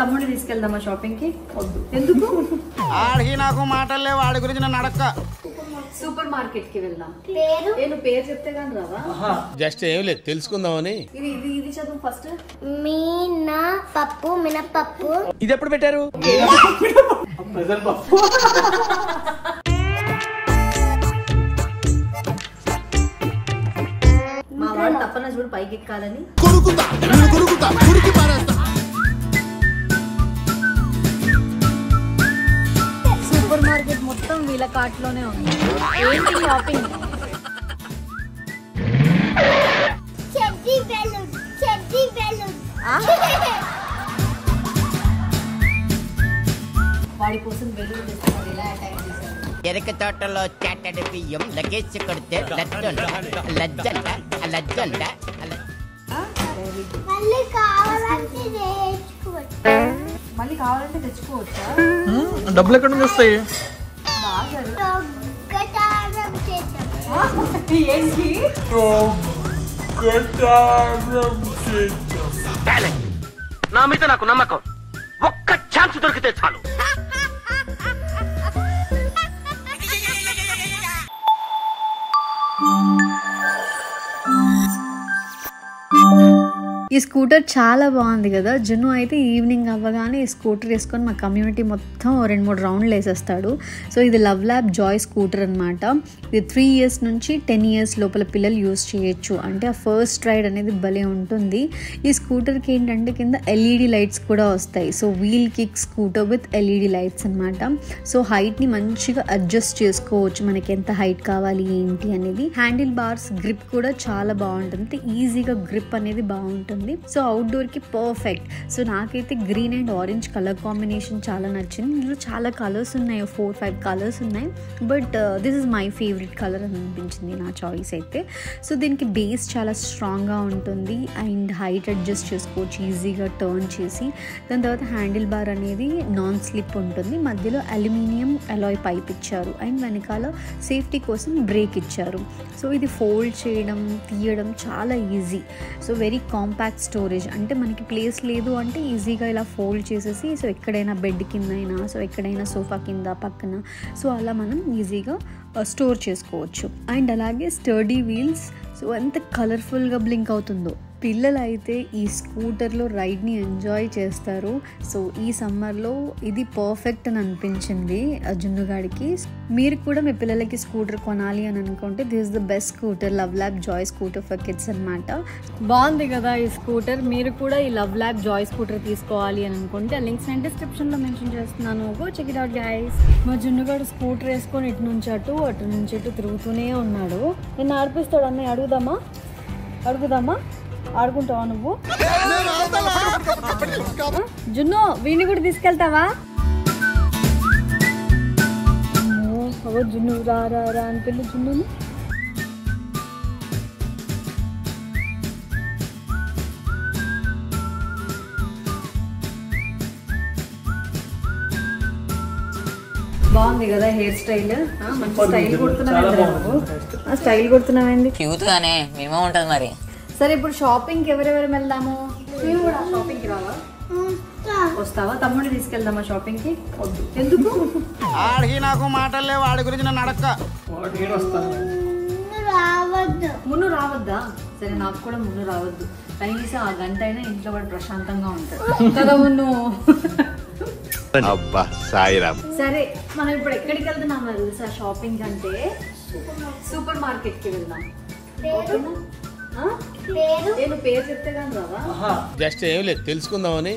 తమ్ముడిని తీసుకెళ్దామా షాపింగ్ కి? ఎందుకు? ఆడికి నాకు మాటలు లేవు, వాడి గురించి నన్ను అడక్క. సూపర్ మార్కెట్ కి వెళ్దాం. నేను పేరు చెప్తే కానీ రావా? జస్ట్ ఏం లేదు తెలుసుకుందామని. ఇది చదువు ఫస్ట్. మినపప్పు మినపప్పు. ఇది ఎప్పుడు పెట్టారు? మా వాడు తప్పన చూడు పైకి ఎక్కాలని. సూపర్ మార్కెట్ మొత్తం వీళ్ళ కార్ట్ లోనే ఉంది. ఏంటి షాపింగ్? చెడ్డీ బెలూన్ చెడ్డీ బెలూన్. వాడి కోసం బెలూన్ తెస్తున్నారు. ఇలా అటాక్ చేశారు. ఎరక తోటలో చాటడి బియ్యం లగేజ్ కొడితే లజ్జంట. మళ్ళీ కావాలంటే తెచ్చుకోవచ్చా? డబ్బులు ఎక్కడ నుంచి వస్తాయి? నా మీద నాకు నమ్మకం. ఒక్క ఛాన్స్ దొరికితే చాలు. ఈ స్కూటర్ చాలా బాగుంది కదా. జున్ను అయితే ఈవినింగ్ అవ్వగానే ఈ స్కూటర్ వేసుకొని మా కమ్యూనిటీ మొత్తం 2-3 రౌండ్లు వేసేస్తాడు. సో ఇది లవ్ ల్యాబ్ జాయ్ స్కూటర్ అనమాట. ఇది 3 years నుంచి 10 years లోపల పిల్లలు యూజ్ చేయొచ్చు. అంటే ఆ ఫస్ట్ రైడ్ అనేది భలే ఉంటుంది. ఈ స్కూటర్కి ఏంటంటే కింద LED లైట్స్ కూడా వస్తాయి. So wheel kick scooter with LED lights అనమాట. సో హైట్ని మంచిగా అడ్జస్ట్ చేసుకోవచ్చు, మనకి ఎంత హైట్ కావాలి ఏంటి అనేది. హ్యాండిల్ బార్స్ గ్రిప్ కూడా చాలా బాగుంటుంది, ఈజీగా గ్రిప్ అనేది బాగుంటుంది. సో అవుట్డోర్ కి పర్ఫెక్ట్. సో నాకైతే green and orange colour combination చాలా నచ్చింది. ఇందులో చాలా కలర్స్ ఉన్నాయి, 4-5 కలర్స్ ఉన్నాయి. But this is my favourite colour అని అనిపించింది నా చాయిస్ అయితే. సో దీనికి బేస్ చాలా స్ట్రాంగ్గా ఉంటుంది అండ్ హైట్ అడ్జస్ట్ చేసుకోవచ్చు ఈజీగా టర్న్ చేసి. దాని తర్వాత హ్యాండిల్ బార్ అనేది నాన్ స్లిప్ ఉంటుంది. మధ్యలో అల్యూమినియం అలాయ్ పైప్ ఇచ్చారు అండ్ వెనకాల సేఫ్టీ కోసం బ్రేక్ ఇచ్చారు. సో ఇది ఫోల్డ్ చేయడం తీయడం చాలా easy. So very compact storage. అంటే మనకి ప్లేస్ లేదు అంటే ఈజీగా ఇలా ఫోల్డ్ చేసేసి సో ఎక్కడైనా బెడ్ కింద అయినా, సో ఎక్కడైనా సోఫా కింద పక్కన, సో అలా మనం ఈజీగా స్టోర్ చేసుకోవచ్చు. అండ్ అలాగే స్టర్డీ వీల్స్. సో ఎంత కలర్ఫుల్గా బ్లింక్ అవుతుందో. పిల్లలు అయితే ఈ స్కూటర్లో రైడ్ని ఎంజాయ్ చేస్తారు. సో ఈ సమ్మర్లో ఇది పర్ఫెక్ట్ అని అనిపించింది జున్నుగాడికి. మీరు కూడా మీ పిల్లలకి స్కూటర్ కొనాలి అని అనుకుంటే this is the best scooter, love lab Joy scooter for kids అనమాట. బాగుంది కదా ఈ స్కూటర్. మీరు కూడా ఈ లవ్ ల్యాబ్ జాయ్ స్కూటర్ తీసుకోవాలి అని అనుకుంటే ఆ లింక్స్ నేను డిస్క్రిప్షన్లో మెన్షన్ చేస్తున్నాను. Go check it out guys. మా జున్నుగాడు స్కూటర్ వేసుకొని ఇటు నుంచి అటు తిరుగుతూనే ఉన్నాడు. నేను ఆడిపిస్తాడు. అన్నయ్య అడుగుదామా? ఆడుకుంటావా నువ్వు? జున్ను వీడిని కూడా తీసుకెళ్తావా? జున్ను రా అని పిల్లి జున్నుని. బాగుంది కదా హెయిర్ స్టైల్. స్టైల్ కొడుతున్నావు, స్టైల్ కొడుతున్నావేంది? క్యూట్ గానే మినిమం ఉంటది మరి. సరే ఇప్పుడు షాపింగ్కి ఎవరెవరు వెళ్దాము? షాపింగ్కి రావా? వస్తావా? తమ్ముడిని తీసుకెళ్దామా షాపింగ్ కి? ఎందుకు? ఆడికి నాకు మాటలు లేవు, వాడి గురించి నన్ను అడక్క. మున్ను రావద్దా? సరే నాకు కూడా మున్ను రావద్దు. కనీసం ఆ గంట అయినా ఇంట్లో వాడు ప్రశాంతంగా ఉంటాడు కదా మున్ను. అబ్బా సాయిరామ్. సరే మనం ఇప్పుడు ఎక్కడికి వెళ్తున్నాం తెలుసా షాపింగ్ అంటే? సూపర్ మార్కెట్ కి వెళ్దాం. నేను పేరు చెప్తే కానీ రావా? జస్ట్ ఏం లేదు తెలుసుకుందామని.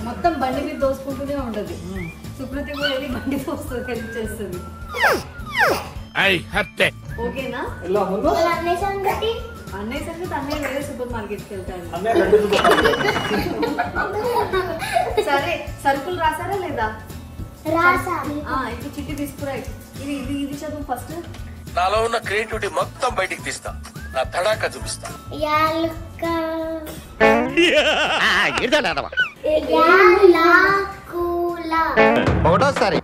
మొత్తం బండి మీద దోసుకుంటూనే ఉండదు. సుకృతి కూడా వెళ్ళి బండి దోస్తుంది, హెల్ప్ చేస్తుంది. ఓకేనా? అన్నయ్య సంగతి అన్నయ్య వేరే సూపర్ మార్కెట్ కి వెళ్తాడు. సరే సరుకులు రాసారా లేదా? ఇప్పుడు చిట్టి తీసుకురా. ఇది చదువు ఫస్ట్. నాలో ఉన్న క్రియేటివిటీ మొత్తం బయటికి తీస్తా, నా తడాక చూపిస్తా. ఒకటోసారి,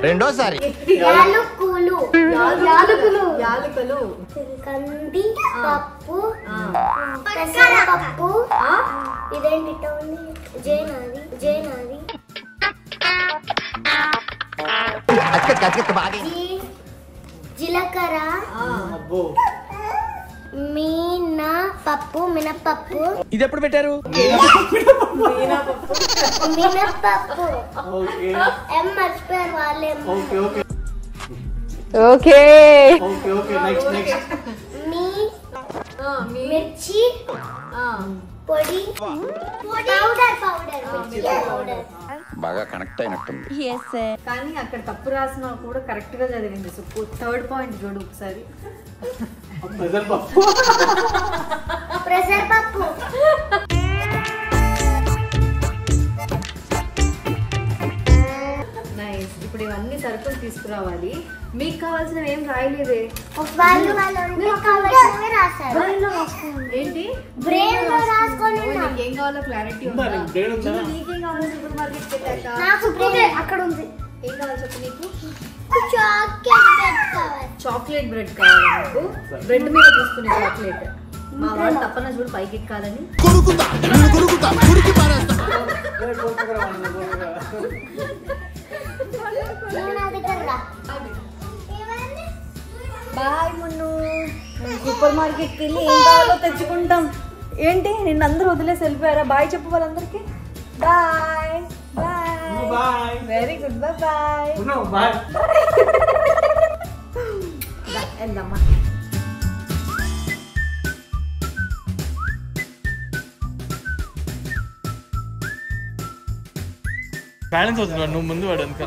రెండోసారి, యాలకులు యాలకులు యాలకులు కంది పప్పు పెసరపప్పు ఇదేంటి జేనాది జీలకర్ర మినపప్పు ఇది ఎప్పుడు పెట్టారు? మినపప్పు ఎం మర్చిపోయారు వాళ్ళేమో. ఓకే మిర్చి పొడి పౌడర్ బాగా కనెక్ట్ అయినట్టుంది. కానీ అక్కడ తప్పు రాసినా కూడా కరెక్ట్ గా చదివింది. సో థర్డ్ పాయింట్ చూడు ఒకసారి. పెసరపప్పు నైస్. ఇప్పుడు ఇవన్నీ సరుకులు తీసుకురావాలి. మీకు కావాల్సినవి ఏం రాయలేదే. ఏంటి బ్రెయిన్ లో రాసుకొని నీకు ఏం కావాలో క్లారిటీ ఉందా? నీకేం కావాలి? సూపర్ మార్కెట్ పెట్టాక నాకు అక్కడ ఉంది. ఏం కావాలి చెప్పు. నీకు చాక్లెట్ బ్రెడ్ చాక్లెట్ బ్రెడ్ కావాలి. కావాలి. నాకు బ్రెడ్ మీద తీసుకునే చాక్లెట్. మా వాడు తప్పన చూడు పైకి ఎక్కాలని. బాయ్ మున్ను. సూపర్ మార్కెట్కి వెళ్ళి ఏం కావాలో తెచ్చుకుంటాం. ఏంటి నిన్న అందరూ వదిలేసి వెళ్ళిపోయారా? బాయ్ చెప్పు వాళ్ళందరికీ. Bye bye. Very good. Bye వెళ్దామా. బ్యాలెన్స్ అవుతుంది. నువ్వు ముందు వాడు అనుకో.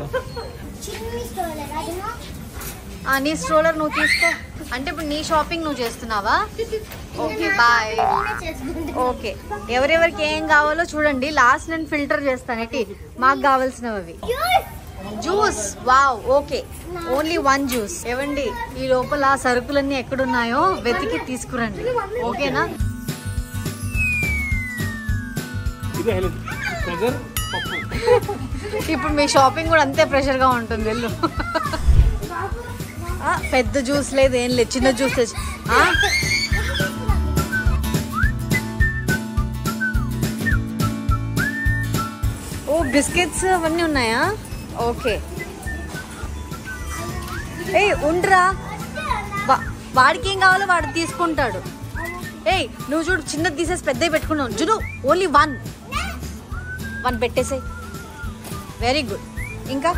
నీ స్ట్రోలర్ నువ్వు తీసుకో. అంటే ఇప్పుడు నీ షాపింగ్ నువ్వు చేస్తున్నావా? Okay bye. ఓకే ఎవరెవరికి ఏం కావాలో చూడండి. లాస్ట్ నేను ఫిల్టర్ చేస్తాను. ఏంటి మాకు కావాల్సినవి juice. Wow. Okay only 1 juice. ఏవండి ఈ లోపల సరుకులన్నీ ఎక్కడున్నాయో వెతికి తీసుకురండి. ఓకేనా? ఇప్పుడు మీ షాపింగ్ కూడా అంతే ప్రెషర్ గా ఉంటుంది. వెళ్ళు. పెద్ద జ్యూస్ లేదు ఏం లేదు. చిన్న జ్యూస్ తెచ్చి. ఓ బిస్కెట్స్ అవన్నీ ఉన్నాయా? ఓకే. ఏయ్ ఉండరా. వాడికి ఏం కావాలో వాడు తీసుకుంటాడు. ఏయ్ నువ్వు చూడు చిన్నది తీసేసి పెద్దవి పెట్టుకున్నావు. చూడు ఓన్లీ 1 పెట్టేసాయి. Very good. ఇంకా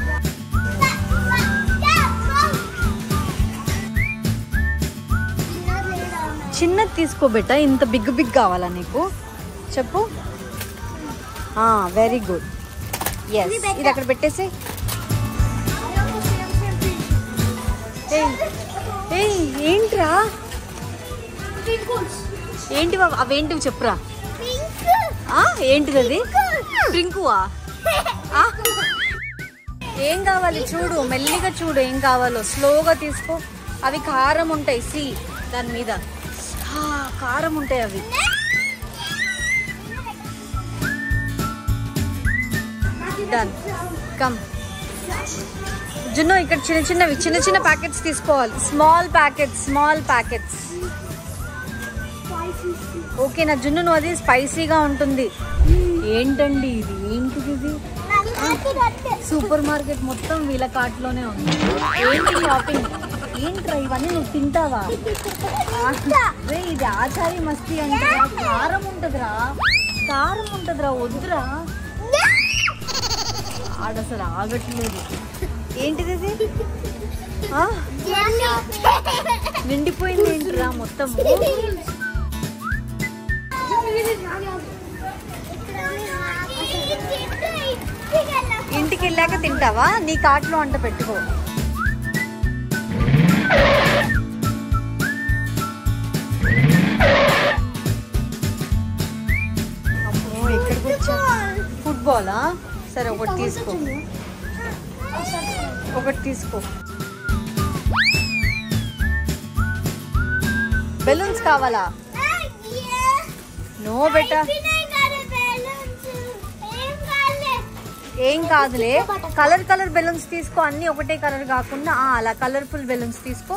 చిన్నది తీసుకోబెట్ట. ఇంత బిగ్ కావాలా నీకు? చెప్పు. Very good. ఎస్ ఇది అక్కడ పెట్టేసి. ఏంట్రా ఏంటి అవేంటివి చెప్పురా. ఏంటిది అది? డ్రింకువా? ఏం కావాలి చూడు. మెల్లిగా చూడు ఏం కావాలో. స్లోగా తీసుకో. అవి కారం ఉంటాయి. సి దాని మీద కారం ఉంటాయి అవి. డన్. కమ్ జున్ను. ఇక్కడ చిన్న ప్యాకెట్స్ తీసుకోవాలి. Small packets. ఓకే నా జున్ను. నువ్వు అది స్పైసీగా ఉంటుంది. ఏంటండి ఇది? ఏంటిది ఇది? సూపర్ మార్కెట్ మొత్తం వీళ్ళ కార్ట్లోనే ఉంది. ఏంటి షాపింగ్? ఏంట్రా ఇవన్నీ నువ్వు తింటావా? ఇది ఆచారి మస్తీ అంటే కారం ఉంటదిరా. వద్దురా. ఆడసలు ఆగట్లేదు. ఏంటిది ఇది? నిండిపోయింది ఏంటిరా మొత్తం. ఇంటికి వెళ్ళాక తింటావా? నీ కార్ట్లో అంట పెట్టుకో. అమ్మో ఎక్కడికి వచ్చా? ఫుట్బాలా? సరే ఒకటి తీసుకో. బెలూన్స్ కావాలా? నో బెటా. ఏం కాదులే, కలర్ కలర్ బెలూన్స్ తీసుకో, అన్ని ఒకటే కలర్ కాకుండా అలా కలర్ఫుల్ బెలూన్స్ తీసుకో.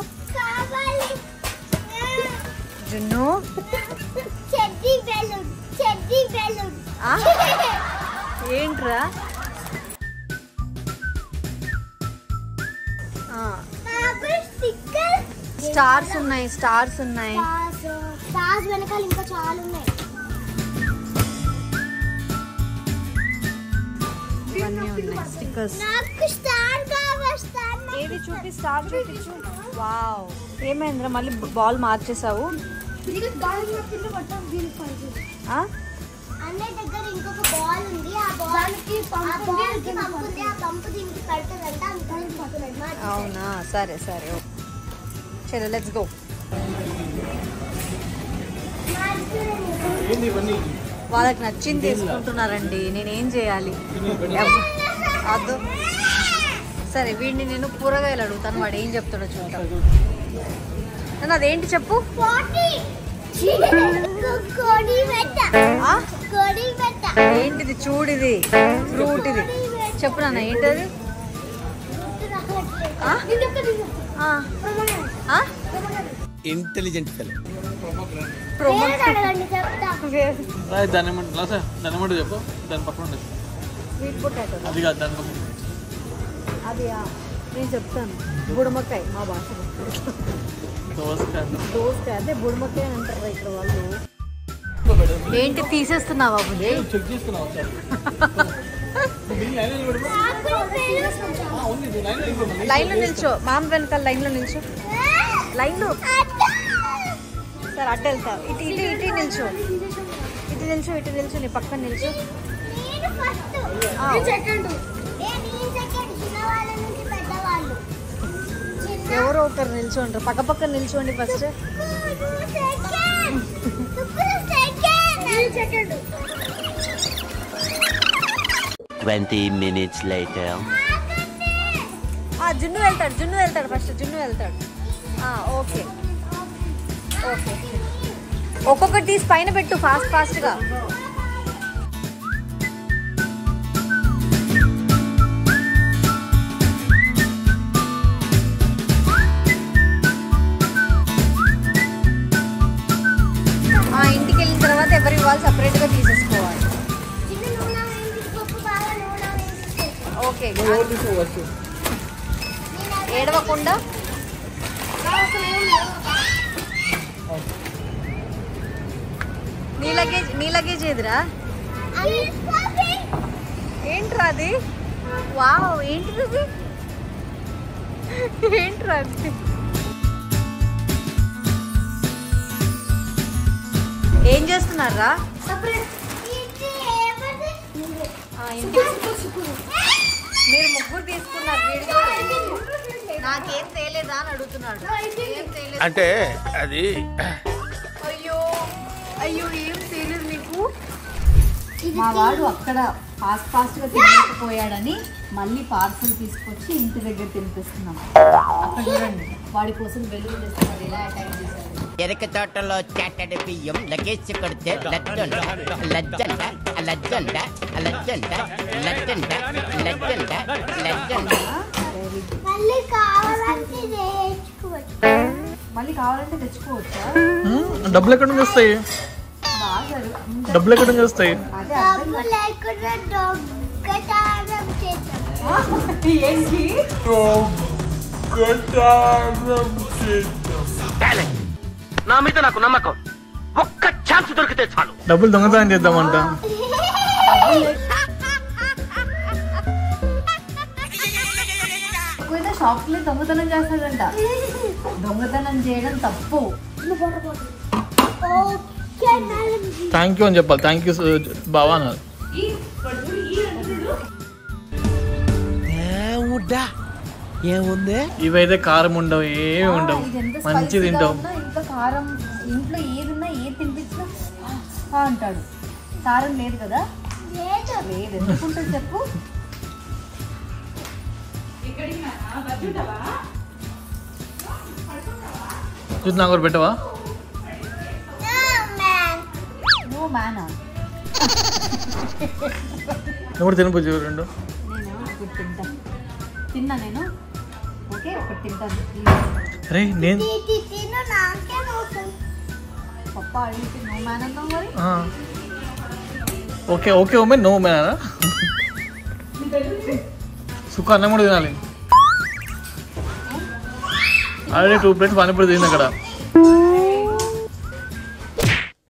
జున్ను ఏంట్రా? స్టార్స్ ఉన్నాయి, స్టార్స్ ఉన్నాయి. స్టార్స్ వెనకాల ఇంకా చాలా ఉన్నాయి. ఇవన్నీ ఉన్నాయి స్టిక్కర్స్. నాకు స్టార్ కావాలి. స్టార్ ఏది చూపి, స్టార్ చూపించు. వావ్, ఏమైందిరా మళ్ళీ బాల్ మార్చేసావు? అన్నయ్య దగ్గర ఇంకొక బాల్ ఉంది. ఆ బాల్ కి పంపు ఉంది. ఆ పంపు దీనికి పడుతుందంట. అవునా, సరే సరే, చలో లెట్స్ గో. వాళ్ళకి నచ్చింది తీసుకుంటున్నారండి, నేనేం చేయాలి? అద్దు. సరే, వీడిని నేను కూరగాయలు అడుగుతాను, వాడు ఏం చెప్తాడో చూద్దాం. అదేంటి చెప్పు. ఏంటిది? చూడిది ఫ్రూట్, ఇది చెప్పు నాన్న, ఏంటది? Intelligent fellow. దాని ఏమంటారు చెప్పు, దాని పక్కన ఉండదు. స్వీట్ పొటాటో అది కాదు, దాని పక్కన అది నేను చెప్తాను. బుడమకాయ మా భాషలో. దోసకాయ అదే బుడమకాయ అంటారు ఇక్కడ వాళ్ళు. ఏంటి తీసేస్తున్నావా? చెక్ చేసుకున్నావు సార్. లైన్లో నిల్చో, మామ వెనకాల లైన్లో నిల్చో. లైన్లో సార్ అడ్డు వెళ్తా. ఇటు ఇటు ఇటు నిల్చో, ఇటు నిల్చో, ఇటు నిల్చో, నీ పక్కన నిల్చో. ఎవరో ఒకరు నిల్చోండి, పక్క పక్కన నిల్చోండి ఫస్ట్. 20 minutes later. జున్ను వెళ్తాడు ఫస్ట్, జున్ను వెళ్తాడు. ఓకే ఓకే, ఒక్కొక్కటి తీసి పైన పెట్టు ఫాస్ట్గా. ఇంటికి వెళ్ళిన తర్వాత ఎవరి వాళ్ళు సపరేట్గా తీసేసుకోవాలి. ఓకే, ఏడవకుండా. నీ లగేజ్ ఏదిరా? ఏంట్రా అది? వావ్, ఏంటిది? ఏంట్రా అది? ఏం చేస్తున్నారా? మీరు ముగ్గురు తీసుకున్నారు, నాకేం తేలేదా అని అడుగుతున్నాడు. అంటే అది అయ్యో అయ్యో, ఏం తేలేదు నీకు? మా వాడు అక్కడ ఫాస్ట్గా తినకపోయాడని మళ్ళీ పార్సల్ తీసుకొచ్చి ఇంటి దగ్గర తినిపిస్తున్నాం. అక్కడ చూడండి, వాడి కోసం వెలుగు తెస్తున్నారు, ఎలా అటాక్ చేశారు. ఎరక తోటలో చాటడి బియ్యం లగేజ్ కొడితే లజ్జంట లజ్జంట లజ్జంట లజ్జంట లజ్జంట లజ్జంట లజ్జంట. మళ్ళీ కావాలంటే తెచ్చుకోవచ్చా? డబ్బులు ఎక్కడ నుంచి వస్తాయి? డబ్బులు ఎక్కడ నుంచి వస్తాయి? నా మీద నాకు నమ్మకం, ఒక్క ఛాన్స్ దొరికితే చాలు. డబ్బులు దొంగతనం చేద్దామంట. షాప్ లో దొంగతనం చేస్తాడంట. దొంగతనం చేయడం తప్పు. థ్యాంక్ యూ అని చెప్పాలి. థ్యాంక్ యూ బావా అన్నారు. ఏముంది? ఇవైతే కారం ఉండవు, ఏమి ఉండవు, మంచి తింటావు. ఇంట్లో కారం, ఇంట్లో ఏదున్నా ఏది తినిపించినా అంటాడు. కారం లేదు కదా? లేదు, ఎందుకుంటుంది చెప్పు. చూసి నాకు కూడా పెట్టవా? నో మ్యానా. నువ్వు కూడా తినిపోయి రెండు. ఇప్పుడు తిన్నా నేను. ఓకే ఇప్పుడు తింటాను. అరే నేను తిను నాకే నోటు. పప్ప అడిగితే నో మ్యాన్ అన్నావు మరి. ఓకే ఓకే ఓమే నో మ్యానా. సుఖ అన్నం కూడా తినాలి. ఆల్రెడీ 2 ప్లేట్స్ పానీపూరి తింది అక్కడ.